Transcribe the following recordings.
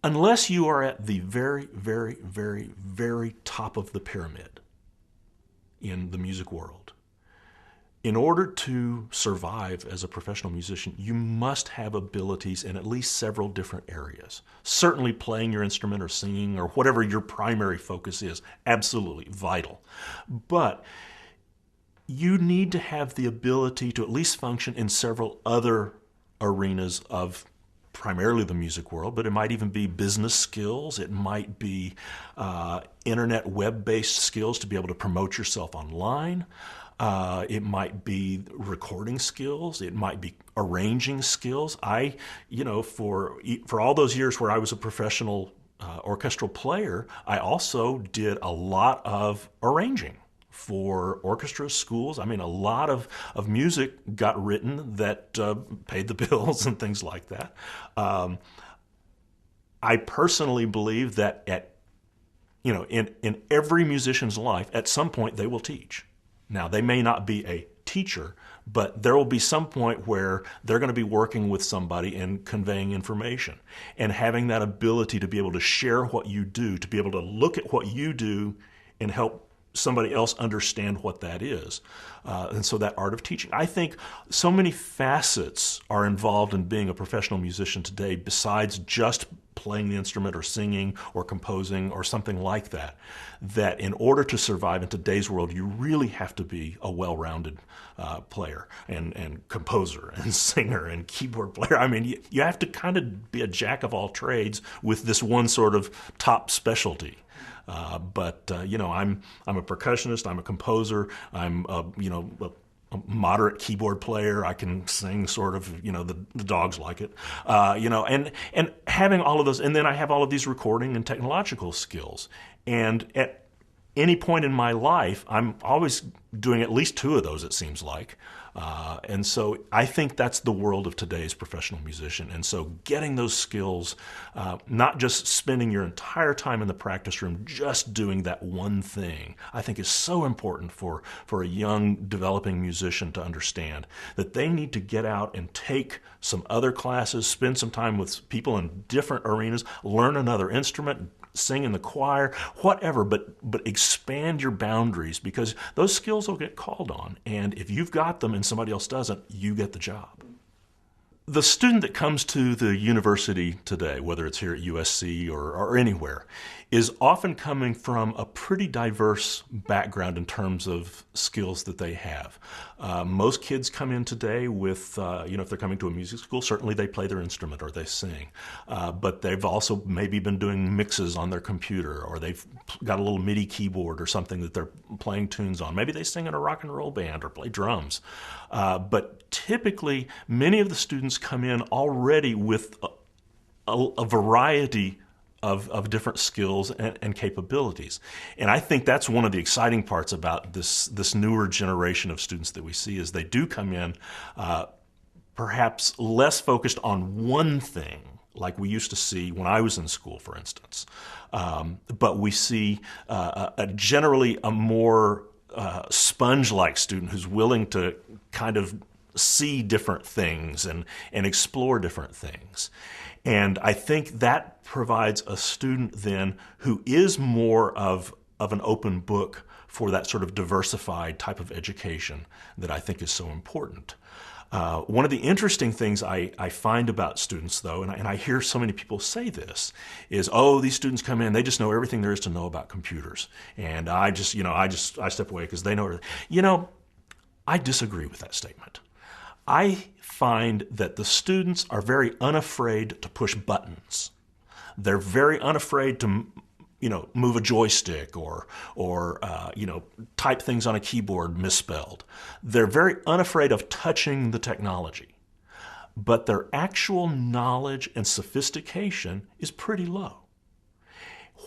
Unless you are at the very, very, very, very top of the pyramid in the music world, in order to survive as a professional musician, you must have abilities in at least several different areas. Certainly playing your instrument or singing or whatever your primary focus is, absolutely vital. But you need to have the ability to at least function in several other arenas of primarily the music world, but it might even be business skills. It might be internet web-based skills to be able to promote yourself online. It might be recording skills. It might be arranging skills. For all those years where I was a professional orchestral player, I also did a lot of arranging for orchestras, schools. I mean, a lot of music got written that paid the bills and things like that. I personally believe that in every musician's life, at some point they will teach. Now, they may not be a teacher, but there will be some point where they're going to be working with somebody and conveying information. And having that ability to be able to share what you do, to be able to look at what you do and help somebody else understand what that is. And so that art of teaching. I think so many facets are involved in being a professional musician today besides just playing the instrument or singing or composing or something like that, that in order to survive in today's world, you really have to be a well-rounded player and composer and singer and keyboard player. I mean, you have to kind of be a jack of all trades with this one sort of top specialty. I'm a percussionist. I'm a composer. I'm a moderate keyboard player. I can sing sort of. The dogs like it. And having all of those, and then I have all of these recording and technological skills. And at any point in my life, I'm always doing at least two of those. It seems like. And so I think that's the world of today's professional musician. And so getting those skills, not just spending your entire time in the practice room just doing that one thing, I think is so important for a young developing musician to understand that they need to get out and take some other classes, spend some time with people in different arenas, learn another instrument, sing in the choir, whatever, but expand your boundaries, because those skills will get called on. And if you've got them and somebody else doesn't, you get the job. The student that comes to the university today, whether it's here at USC or anywhere, is often coming from a pretty diverse background in terms of skills that they have. Most kids come in today with, if they're coming to a music school, certainly they play their instrument or they sing. But they've also maybe been doing mixes on their computer, or they've got a little MIDI keyboard or something that they're playing tunes on. Maybe they sing in a rock and roll band or play drums. But typically, many of the students come in already with a variety of different skills and capabilities. And I think that's one of the exciting parts about this newer generation of students that we see, is they do come in perhaps less focused on one thing, like we used to see when I was in school, for instance. But we see generally a more sponge-like student who's willing to kind of see different things and explore different things. And I think that provides a student then who is more of an open book for that sort of diversified type of education that I think is so important. One of the interesting things I find about students, though, and I hear so many people say this, is, oh, these students come in, they just know everything there is to know about computers. And I step away because they know everything. I disagree with that statement. I find that the students are very unafraid to push buttons. They're very unafraid to, move a joystick or type things on a keyboard misspelled. They're very unafraid of touching the technology. But their actual knowledge and sophistication is pretty low.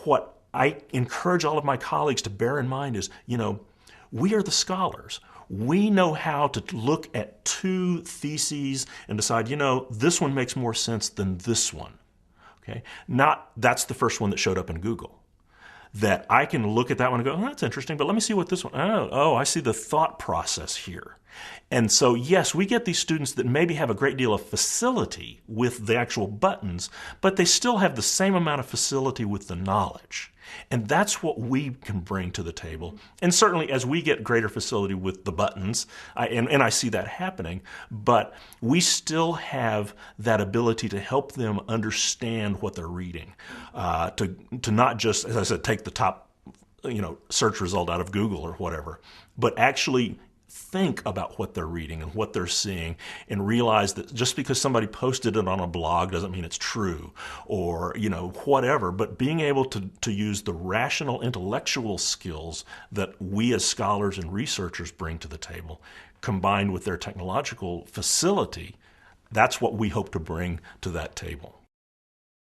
What I encourage all of my colleagues to bear in mind is, we are the scholars. We know how to look at two theses and decide, this one makes more sense than this one. Okay? Not that's the first one that showed up in Google. that I can look at that one and go, oh, that's interesting, but let me see what this one, I see the thought process here. And so, yes, we get these students that maybe have a great deal of facility with the actual buttons, but they still have the same amount of facility with the knowledge. And that's what we can bring to the table. And certainly as we get greater facility with the buttons, and I see that happening, but we still have that ability to help them understand what they're reading, to not just, as I said, take the top search result out of Google or whatever, but actually think about what they're reading and what they're seeing, and realize that just because somebody posted it on a blog doesn't mean it's true, or whatever. But being able to use the rational intellectual skills that we as scholars and researchers bring to the table, combined with their technological facility, that's what we hope to bring to that table.